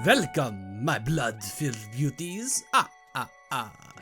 Welcome, my blood-filled beauties.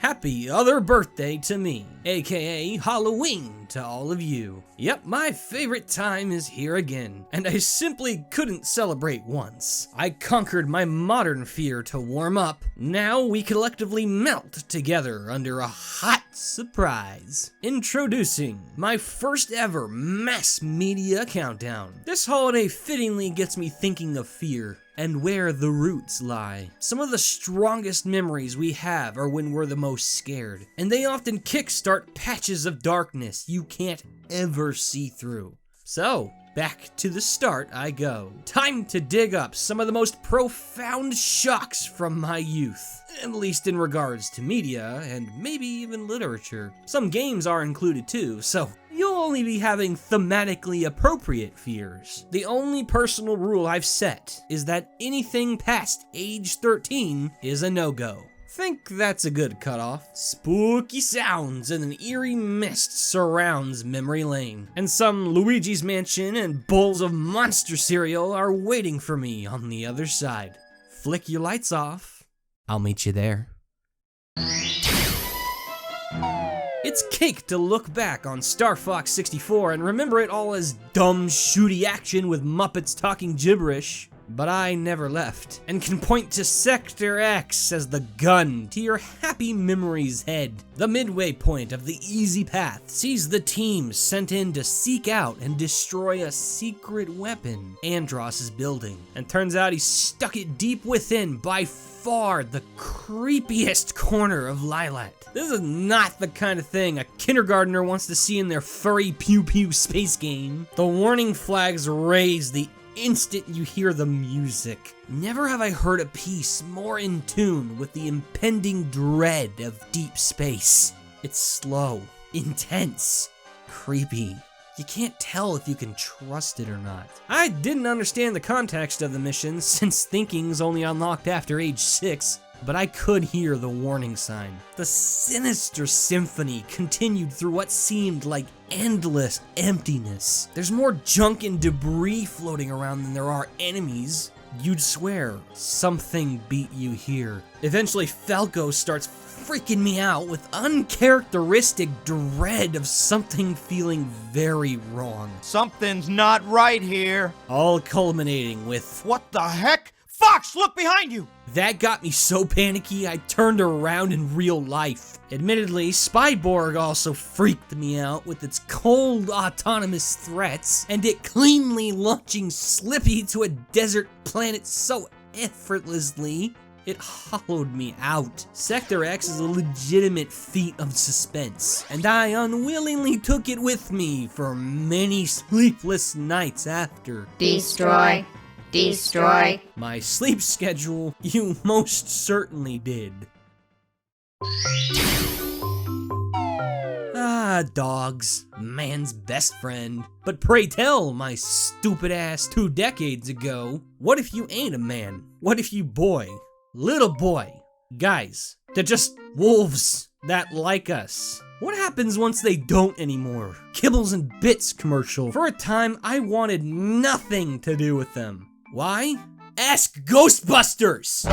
Happy other birthday to me, aka Halloween to all of you. Yep, my favorite time is here again, and I simply couldn't celebrate once. I conquered my modern fear to warm up. Now we collectively melt together under a hot surprise. Introducing my first ever mass media countdown. This holiday fittingly gets me thinking of fear and where the roots lie. Some of the strongest memories we have are when we're the most scared, and they often kickstart patches of darkness you can't ever see through. So, back to the start I go. Time to dig up some of the most profound shocks from my youth, at least in regards to media and maybe even literature. Some games are included too, so you'll only be having thematically appropriate fears. The only personal rule I've set is that anything past age 13 is a no-go. Think that's a good cutoff. Spooky sounds and an eerie mist surrounds memory lane, and some Luigi's Mansion and bowls of monster cereal are waiting for me on the other side. Flick your lights off. I'll meet you there. It's cake to look back on Star Fox 64 and remember it all as dumb, shooty action with Muppets talking gibberish. But I never left, and can point to Sector X as the gun to your happy memories head. The midway point of the easy path sees the team sent in to seek out and destroy a secret weapon Andros is building, and turns out he stuck it deep within by far the creepiest corner of Lilat. This is not the kind of thing a kindergartner wants to see in their furry pew-pew space game. The warning flags raise the instant you hear the music. Never have I heard a piece more in tune with the impending dread of deep space. It's slow, intense, creepy. You can't tell if you can trust it or not. I didn't understand the context of the mission since thinking's only unlocked after age 6. But I could hear the warning sign. The sinister symphony continued through what seemed like endless emptiness. There's more junk and debris floating around than there are enemies. You'd swear something beat you here. Eventually Falco starts freaking me out with uncharacteristic dread of something feeling very wrong. Something's not right here. All culminating with, What the heck? Fox, look behind you! That got me so panicky I turned around in real life. Admittedly, Spyborg also freaked me out with its cold autonomous threats and it cleanly launching Slippy to a desert planet so effortlessly it hollowed me out. Sector X is a legitimate feat of suspense, and I unwillingly took it with me for many sleepless nights after. Destroy. Destroy. My sleep schedule, you most certainly did. Dogs. Man's best friend. But pray tell, my stupid ass 2 decades ago, what if you ain't a man? What if you boy? Little boy. Guys, they're just wolves that like us. What happens once they don't anymore? Kibbles and Bits commercial. For a time, I wanted nothing to do with them. Why? Ask Ghostbusters!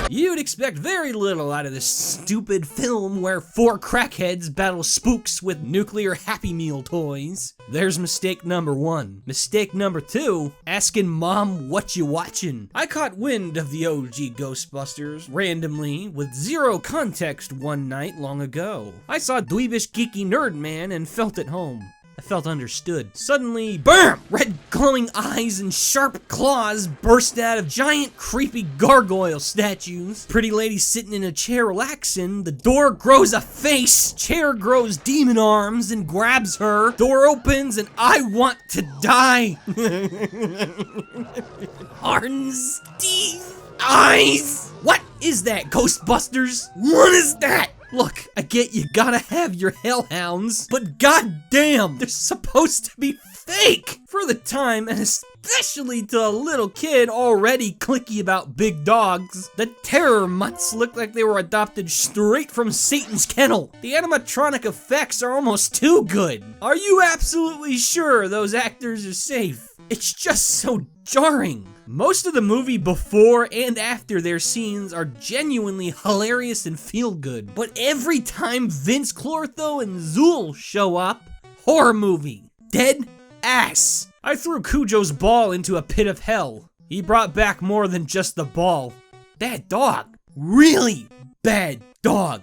You'd expect very little out of this stupid film where 4 crackheads battle spooks with nuclear Happy Meal toys. There's mistake number 1. Mistake number 2, asking mom what you watchin'. I caught wind of the OG Ghostbusters randomly with zero context one night long ago. I saw Dweebish Geeky Nerd Man and felt at home. I felt understood. Suddenly, BAM! Red glowing eyes and sharp claws burst out of giant creepy gargoyle statues. Pretty lady sitting in a chair relaxing. The door grows a face. Chair grows demon arms and grabs her. Door opens and I want to die. Arms, teeth, eyes. What is that, Ghostbusters? What is that? Look, I get you gotta have your hellhounds, but goddamn, they're supposed to be fake! For the time, and especially to a little kid already cliquey about big dogs, the terror mutts look like they were adopted straight from Satan's kennel. The animatronic effects are almost too good. Are you absolutely sure those actors are safe? It's just so jarring. Most of the movie before and after their scenes are genuinely hilarious and feel good, but every time Vince Clortho and Zool show up, horror movie. Dead ass. I threw Cujo's ball into a pit of hell. He brought back more than just the ball. Bad dog. Really bad dog.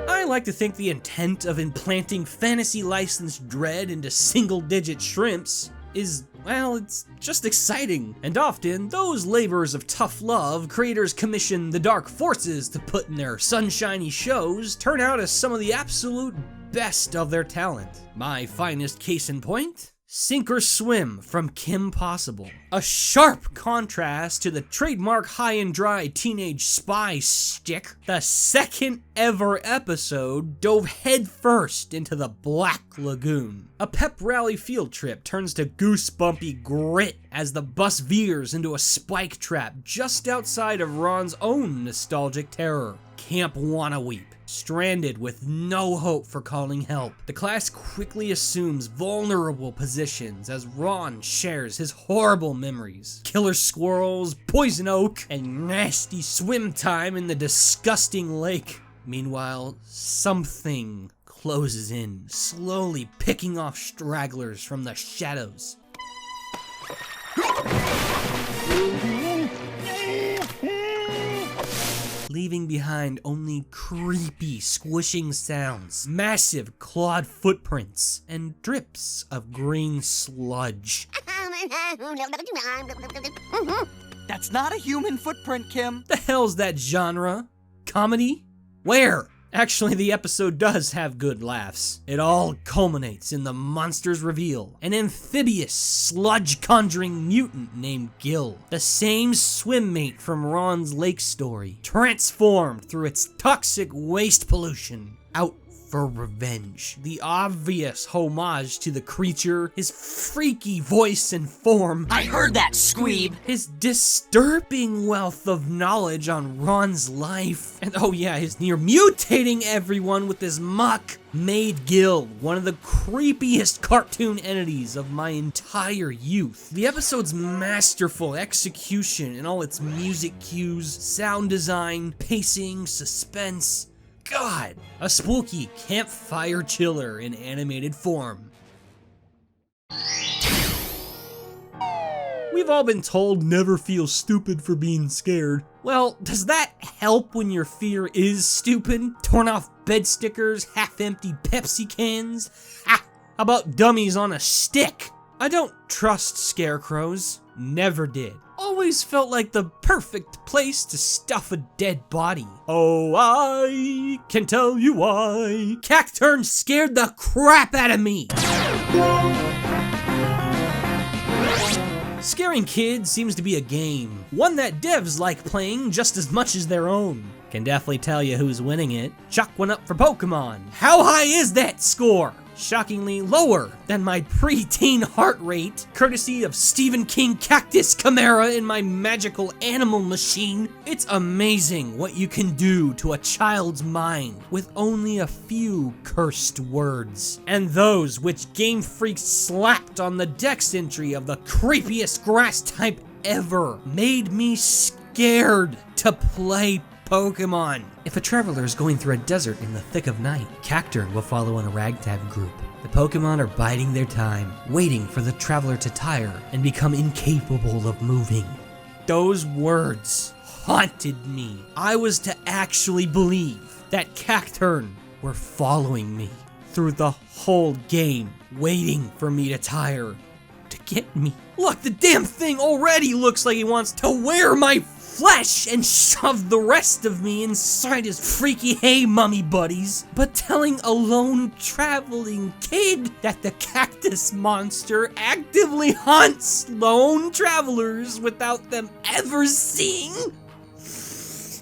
I like to think the intent of implanting fantasy licensed dread into single-digit shrimps is, well, it's just exciting. And often, those labors of tough love creators commission the dark forces to put in their sunshiny shows turn out as some of the absolute best of their talent. My finest case in point? Sink or Swim from Kim Possible. A sharp contrast to the trademark high and dry teenage spy stick, the second ever episode dove headfirst into the Black Lagoon. A pep rally field trip turns to goosebumpy grit as the bus veers into a spike trap just outside of Ron's own nostalgic terror, Camp Wanna Weep. Stranded with no hope for calling help, the class quickly assumes vulnerable positions as Ron shares his horrible memories. Killer squirrels, poison oak, and nasty swim time in the disgusting lake. Meanwhile, something closes in, slowly picking off stragglers from the shadows. Leaving behind only creepy, squishing sounds, massive clawed footprints, and drips of green sludge. That's not a human footprint, Kim. The hell's that genre? Comedy? Where? Actually, the episode does have good laughs. It all culminates in the monster's reveal. An amphibious, sludge-conjuring mutant named Gil. The same swim mate from Ron's lake story. Transformed through its toxic waste pollution. Out for revenge. The obvious homage to the creature, his freaky voice and form. I heard that, Squeeb! His disturbing wealth of knowledge on Ron's life. And oh yeah, his near mutating everyone with his muck made Gil one of the creepiest cartoon entities of my entire youth. The episode's masterful execution in all its music cues, sound design, pacing, suspense. God, a spooky campfire chiller in animated form. We've all been told never feel stupid for being scared. Well, does that help when your fear is stupid? Torn off bed stickers, half-empty Pepsi cans? Ha! How about dummies on a stick? I don't trust scarecrows. Never did. Always felt like the perfect place to stuff a dead body. Oh, I can tell you why. Cacturn scared the crap out of me. Scaring kids seems to be a game. One that devs like playing just as much as their own. Can definitely tell you who's winning it. Chuck one up for Pokemon. How high is that score? Shockingly lower than my preteen heart rate, courtesy of Stephen King Cactus Chimera in my magical animal machine. It's amazing what you can do to a child's mind with only a few cursed words. And those which Game Freak slapped on the dex entry of the creepiest grass type ever made me scared to play Pokemon. If a traveler is going through a desert in the thick of night, Cacturn will follow in a ragtag group. The Pokemon are biding their time, waiting for the traveler to tire and become incapable of moving. Those words haunted me. I was to actually believe that Cacturn were following me through the whole game, waiting for me to tire to get me. Look, the damn thing already looks like he wants to wear my flesh and shove the rest of me inside his freaky hey mummy buddies. But telling a lone traveling kid that the cactus monster actively hunts lone travelers without them ever seeing?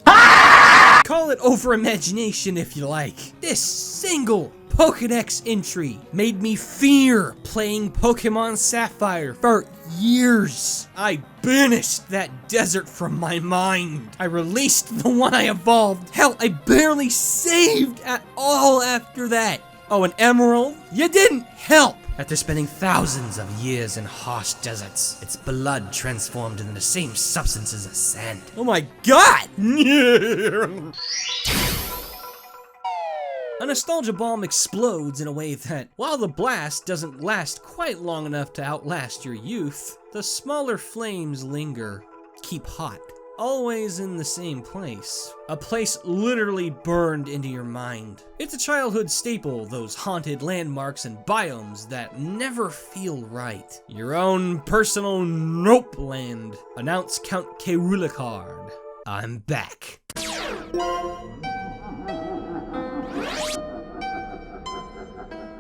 Call it overimagination if you like. This single Pokedex entry made me fear playing Pokemon Sapphire for years. I banished that desert from my mind. I released the one I evolved. Hell, I barely saved at all after that. Oh, and Emerald, you didn't help. After spending thousands of years in harsh deserts, its blood transformed into the same substances as sand. Oh my god! A nostalgia bomb explodes in a way that, while the blast doesn't last quite long enough to outlast your youth, the smaller flames linger, keep hot, always in the same place. A place literally burned into your mind. It's a childhood staple, those haunted landmarks and biomes that never feel right. Your own personal nope land. Announce Count Kerulikard. I'm back.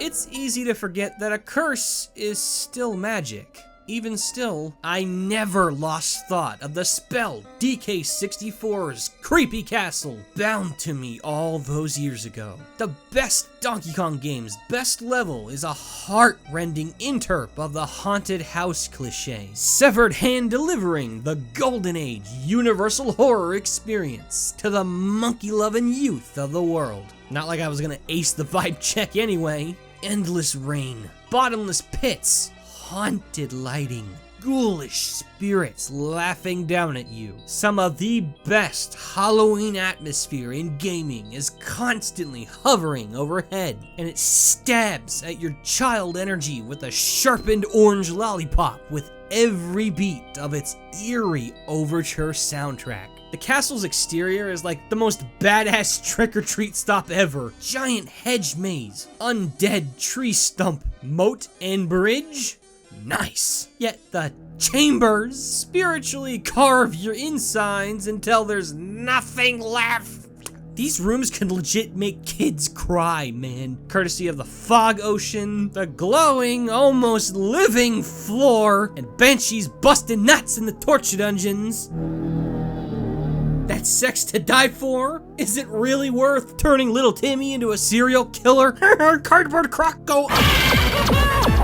It's easy to forget that a curse is still magic. Even still, I never lost thought of the spell DK64's creepy castle bound to me all those years ago. The best Donkey Kong game's best level is a heart-rending interp of the haunted house cliche, severed hand delivering the golden age universal horror experience to the monkey-loving youth of the world. Not like I was gonna ace the vibe check anyway. Endless rain, bottomless pits, haunted lighting, ghoulish spirits laughing down at you. Some of the best Halloween atmosphere in gaming is constantly hovering overhead, and it stabs at your child energy with a sharpened orange lollipop with every beat of its eerie overture soundtrack. The castle's exterior is like the most badass trick-or-treat stop ever. Giant hedge maze, undead tree stump, moat and bridge. Nice. Yet the chambers spiritually carve your insides until there's nothing left. These rooms can legit make kids cry, man. Courtesy of the fog ocean, the glowing, almost living floor, and banshees busting nuts in the torture dungeons. That sex to die for? Is it really worth turning little Timmy into a serial killer? Cardboard croc go.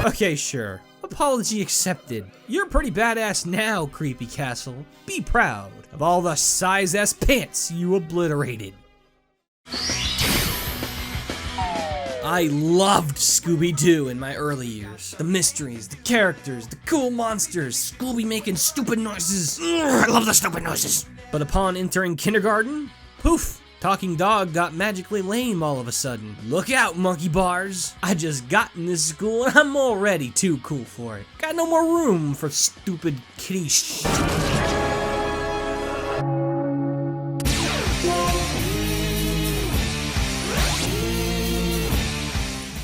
Okay, sure. Apology accepted. You're pretty badass now, Creepy Castle. Be proud of all the size-ass pants you obliterated. I loved Scooby-Doo in my early years. The mysteries, the characters, the cool monsters, Scooby making stupid noises. I love the stupid noises. But upon entering kindergarten, poof, talking dog got magically lame all of a sudden. Look out, monkey bars. I just got in this school and I'm already too cool for it. Got no more room for stupid kitty shit.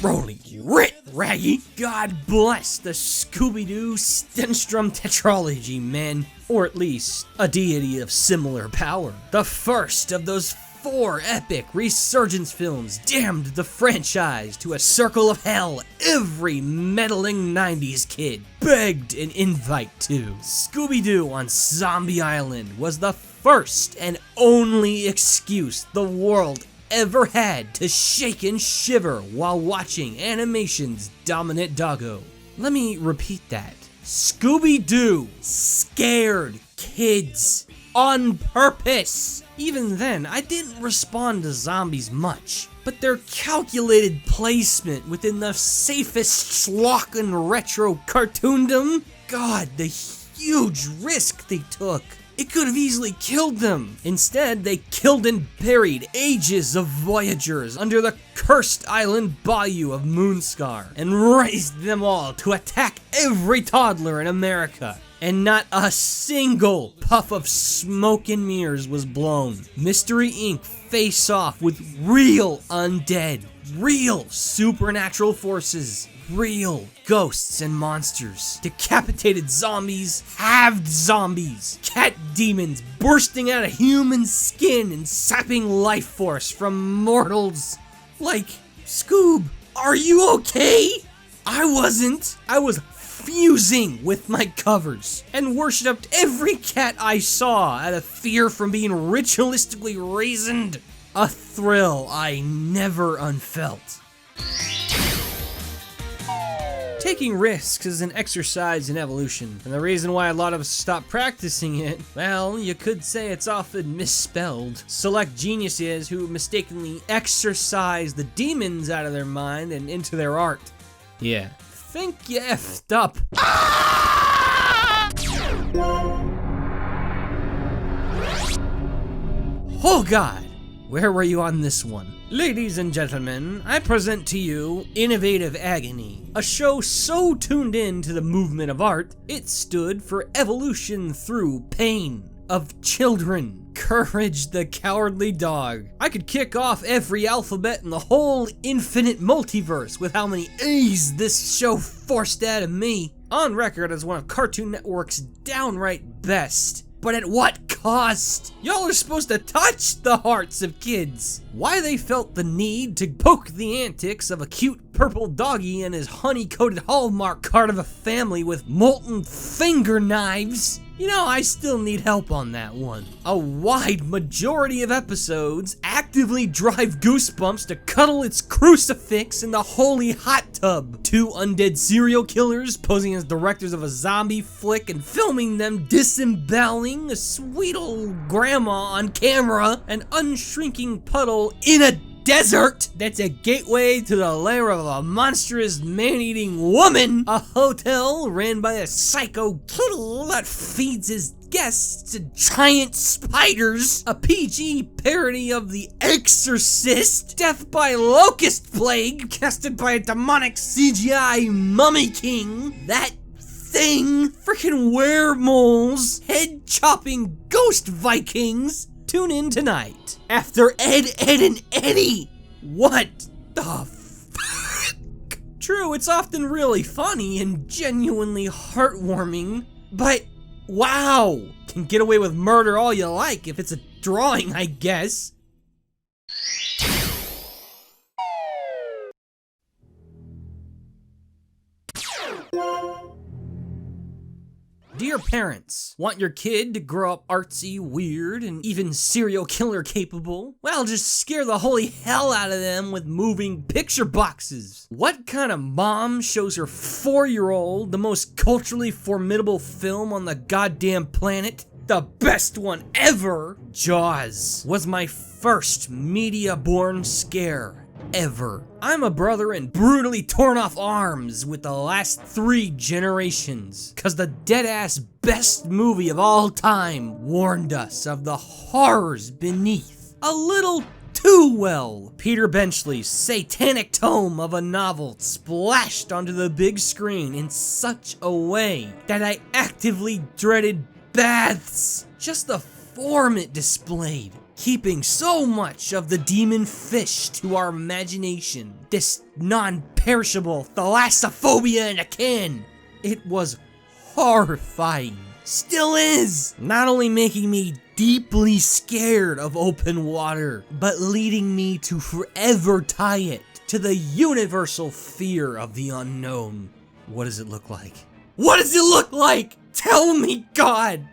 Rolly Rit Raggy. God bless the Scooby-Doo Stenstrom tetralogy, man. Or at least, a deity of similar power. The first of those 4 epic resurgence films damned the franchise to a circle of hell every meddling 90s kid begged an invite to. Scooby-Doo on Zombie Island was the first and only excuse the world ever had to shake and shiver while watching animation's dominant doggo. Let me repeat that. Scooby-Doo scared kids on purpose. Even then, I didn't respond to zombies much, but their calculated placement within the safest schlock and retro cartoondom, God, the huge risk they took. It could have easily killed them. Instead, they killed and buried ages of Voyagers under the cursed island bayou of Moonscar and raised them all to attack every toddler in America. And not a single puff of smoke and mirrors was blown. Mystery Inc. face off with real undead, real supernatural forces, real ghosts and monsters, decapitated zombies, halved zombies, cat demons bursting out of human skin and sapping life force from mortals. Like, Scoob, are you okay? I wasn't. I was fusing with my covers and worshipped every cat I saw out of fear from being ritualistically raised. A thrill I never unfelt. Taking risks is an exercise in evolution, and the reason why a lot of us stop practicing it, well, you could say it's often misspelled. Select geniuses who mistakenly exercise the demons out of their mind and into their art. Yeah, think you effed up. Oh God, where were you on this one? Ladies and gentlemen, I present to you Innovative Agony, a show so tuned in to the movement of art, it stood for evolution through pain of children. Courage the Cowardly Dog. I could kick off every alphabet in the whole infinite multiverse with how many A's this show forced out of me. On record as one of Cartoon Network's downright best. But at what cost? Y'all are supposed to touch the hearts of kids. Why they felt the need to poke the antics of a cute purple doggy and his honey-coated Hallmark card of a family with molten finger knives? You know, I still need help on that one. A wide majority of episodes actively drive Goosebumps to cuddle its crucifix in the holy hot tub. 2 undead serial killers posing as directors of a zombie flick and filming them disemboweling a sweet old grandma on camera, an unshrinking puddle in a desert that's a gateway to the lair of a monstrous man-eating woman, a hotel ran by a psycho kitty that feeds his guests to giant spiders, a PG parody of The Exorcist, death by locust plague casted by a demonic CGI mummy king, that thing, frickin' weremoles, head-chopping ghost Vikings. Tune in tonight after Ed, and Eddie. What the fuck? True, it's often really funny and genuinely heartwarming, but wow, can get away with murder all you like if it's a drawing, I guess. Dear parents, want your kid to grow up artsy, weird, and even serial killer capable? Well, just scare the holy hell out of them with moving picture boxes. What kind of mom shows her 4-year-old the most culturally formidable film on the goddamn planet? The best one ever! Jaws was my first media-born scare ever. I'm a brother in brutally torn off arms with the last 3 generations, cause the dead-ass best movie of all time warned us of the horrors beneath. A little too well. Peter Benchley's satanic tome of a novel splashed onto the big screen in such a way that I actively dreaded baths. Just the form it displayed, keeping so much of the demon fish to our imagination. This non-perishable thalassophobia in a can. It was horrifying. Still is. Not only making me deeply scared of open water, but leading me to forever tie it to the universal fear of the unknown. What does it look like? What does it look like? Tell me, God!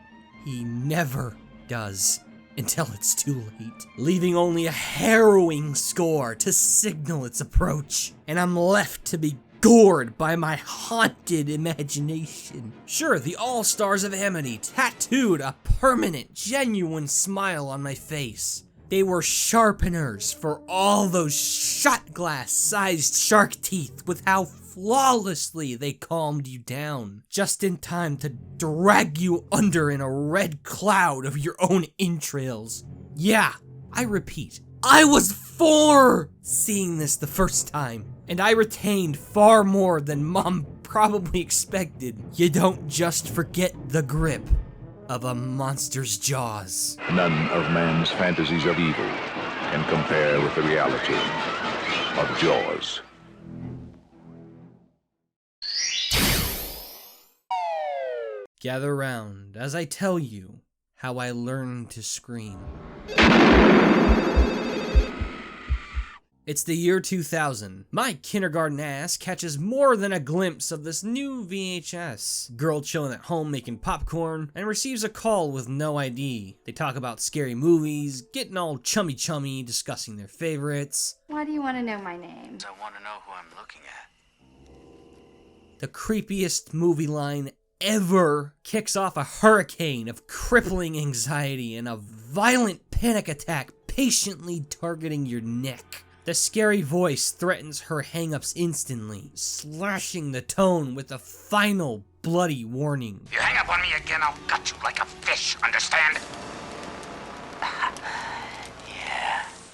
He never does. Until it's too late, leaving only a harrowing score to signal its approach, and I'm left to be gored by my haunted imagination. Sure, the All-Stars of Amity tattooed a permanent, genuine smile on my face. They were sharpeners for all those shot glass-sized shark teeth with how flawlessly they calmed you down, just in time to drag you under in a red cloud of your own entrails. Yeah, I repeat, I was 4 seeing this the first time, and I retained far more than Mom probably expected. You don't just forget the grip of a monster's jaws. None of man's fantasies of evil can compare with the reality of Jaws. Gather round as I tell you how I learned to scream. It's the year 2000. My kindergarten ass catches more than a glimpse of this new VHS. Girl chilling at home making popcorn and receives a call with no ID. They talk about scary movies, getting all chummy, discussing their favorites. Why do you want to know my name? I want to know who I'm looking at. The creepiest movie line ever kicks off a hurricane of crippling anxiety and a violent panic attack patiently targeting your neck. The scary voice threatens her hang-ups instantly, slashing the tone with a final bloody warning. You hang up on me again, I'll gut you like a fish, understand?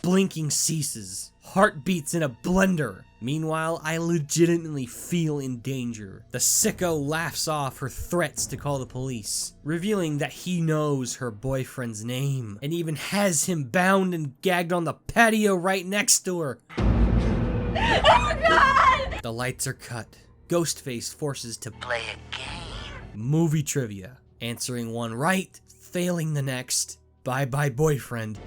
Blinking ceases. Heart beats in a blender. Meanwhile, I legitimately feel in danger. The sicko laughs off her threats to call the police, revealing that he knows her boyfriend's name, and even has him bound and gagged on the patio right next to her. Oh God! The lights are cut. Ghostface forces to play a game. Movie trivia. Answering one right, failing the next. Bye-bye boyfriend.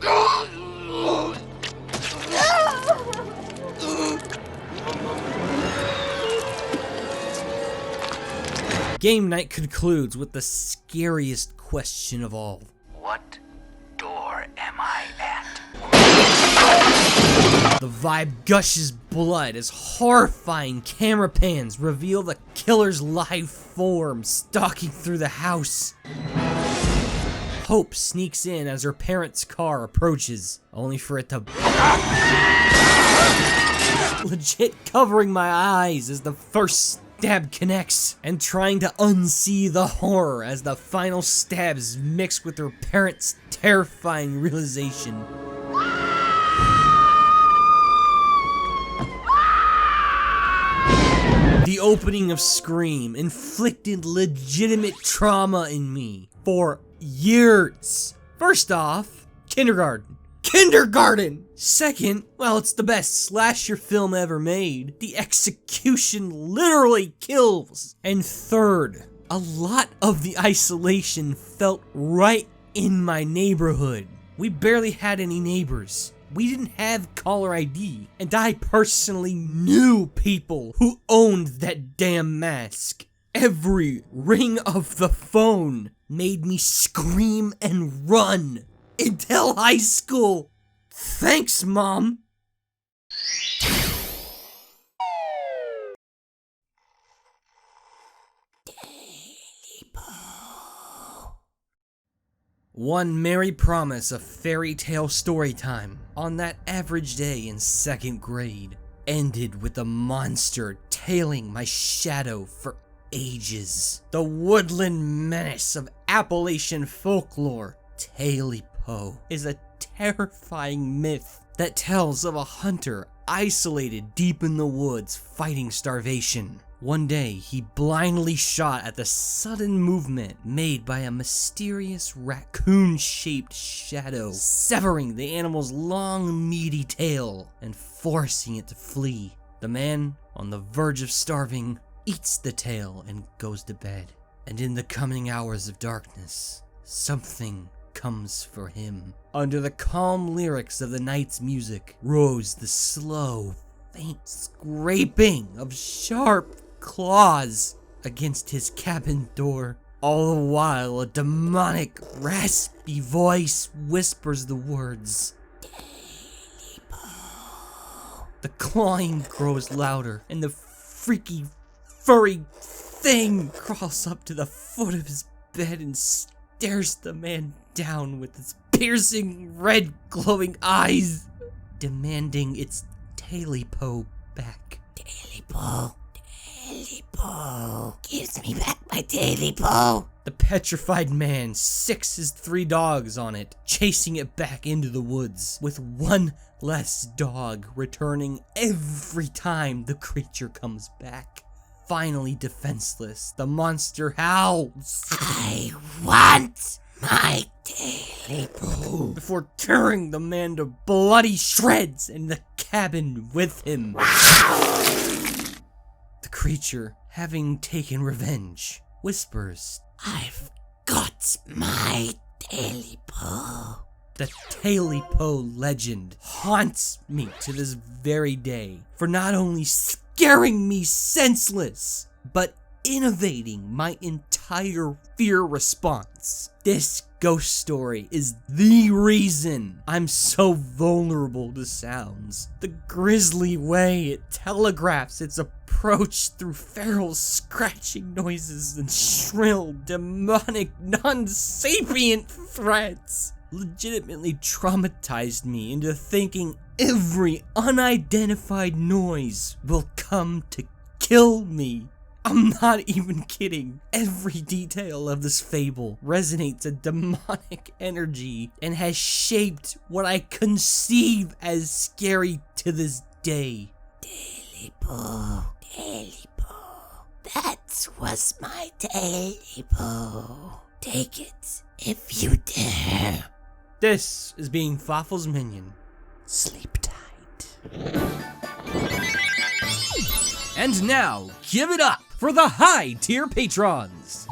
Game night concludes with the scariest question of all. What door am I at? The vibe gushes blood as horrifying camera pans reveal the killer's live form stalking through the house. Hope sneaks in as her parents' car approaches, only for it to legit covering my eyes as the first stab connects, and trying to unsee the horror as the final stabs mix with her parents' terrifying realization. The opening of Scream inflicted legitimate trauma in me for years. First off, kindergarten. Second, well, it's the best slasher film ever made. The execution literally kills. And third, a lot of the isolation felt right in my neighborhood. We barely had any neighbors. We didn't have caller ID, and I personally knew people who owned that damn mask. Every ring of the phone made me scream and run until high school. Thanks, Mom. One merry promise of fairy tale story time on that average day in 2nd grade ended with a monster tailing my shadow for ages. The woodland menace of Appalachian folklore, Tailipo, is a terrifying myth that tells of a hunter isolated deep in the woods fighting starvation. One day, he blindly shot at the sudden movement made by a mysterious raccoon-shaped shadow, severing the animal's long, meaty tail and forcing it to flee. The man, on the verge of starving, eats the tail and goes to bed. And in the coming hours of darkness, something comes for him. Under the calm lyrics of the night's music rose the slow, faint scraping of sharp claws against his cabin door. All the while, a demonic, raspy voice whispers the words, Tailipo. The clawing grows louder, and the freaky, furry thing crawls up to the foot of his bed and stares the man down with its piercing, red, glowing eyes, demanding its Tailipo back. Tailipo. Tailipo. Gives me back my Tailipo. The petrified man sicks his 3 dogs on it, chasing it back into the woods, with one less dog returning every time the creature comes back. Finally defenseless, the monster howls, I want my Tailipo, before tearing the man to bloody shreds and the cabin with him. The creature, having taken revenge, whispers, I've got my Tailipo. The Tailipo legend haunts me to this very day for not only scaring me senseless, but innovating my entire fear response. This ghost story is the reason I'm so vulnerable to sounds. The grisly way it telegraphs its approach through feral scratching noises and shrill, demonic, non-sapient threats legitimately traumatized me into thinking Every unidentified noise will come to kill me. I'm not even kidding. Every detail of this fable resonates a demonic energy and has shaped what I conceive as scary to this day. Tailipo, that was my Tailipo. Take it if you dare. This is being Fawful's Minion. Sleep tight. And now, give it up for the high-tier patrons.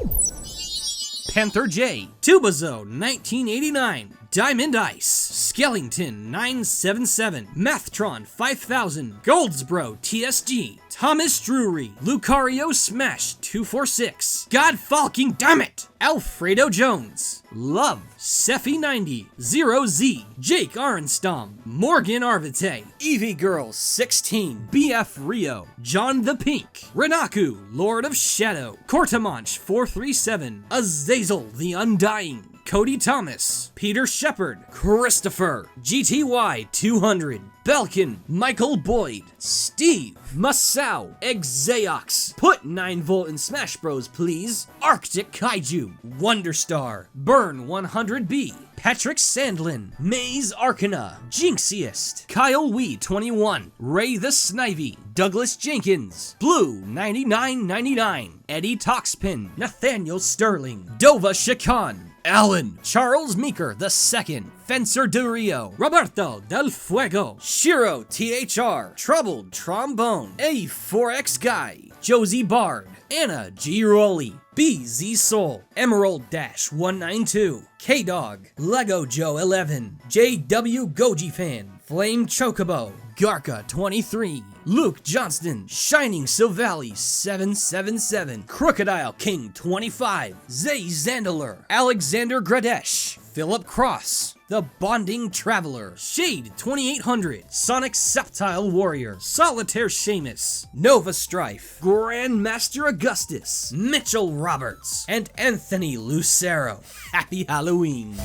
Panther J, Tubazone 1989, Diamond Ice, Skellington 977, Mathtron 5000, Goldsbro TSG, Thomas Drury, Lucario Smash 246, God Falking Dammit, Alfredo Jones, Love, Sephi 90, Zero Z, Jake Arenstom, Morgan Arvite, Evie Girl 16, BF Rio, John the Pink, Renaku, Lord of Shadow, Cortamanch 437, Azazel the Undying, Cody Thomas, Peter Shepard, Christopher, GTY 200, Belkin, Michael Boyd, Steve, Masao, Exaox, put 9 volt in Smash Bros please, Arctic Kaiju, Wonderstar, Burn 100B, Patrick Sandlin, Maze Arcana, Jinxiest, Kyle Wee 21, Ray the Snivy, Douglas Jenkins, Blue 9999, Eddie Toxpin, Nathaniel Sterling, Dova Shakan, Alan, Charles Meeker II, Fencer de Rio, Roberto del Fuego, Shiro THR, Troubled Trombone, A4X Guy, Josie Bard, Anna G. Rowley, BZ Soul, Emerald Dash 192, K-Dog, Lego Joe 11, JW Goji Fan, Flame Chocobo, Garka 23, Luke Johnston, Shining Silvally 777, Crocodile King 25, Zay Zandaler, Alexander Gradesh, Philip Cross, The Bonding Traveler, Shade 2800, Sonic Septile Warrior, Solitaire Seamus, Nova Strife, Grandmaster Augustus, Mitchell Roberts, and Anthony Lucero. Happy Halloween!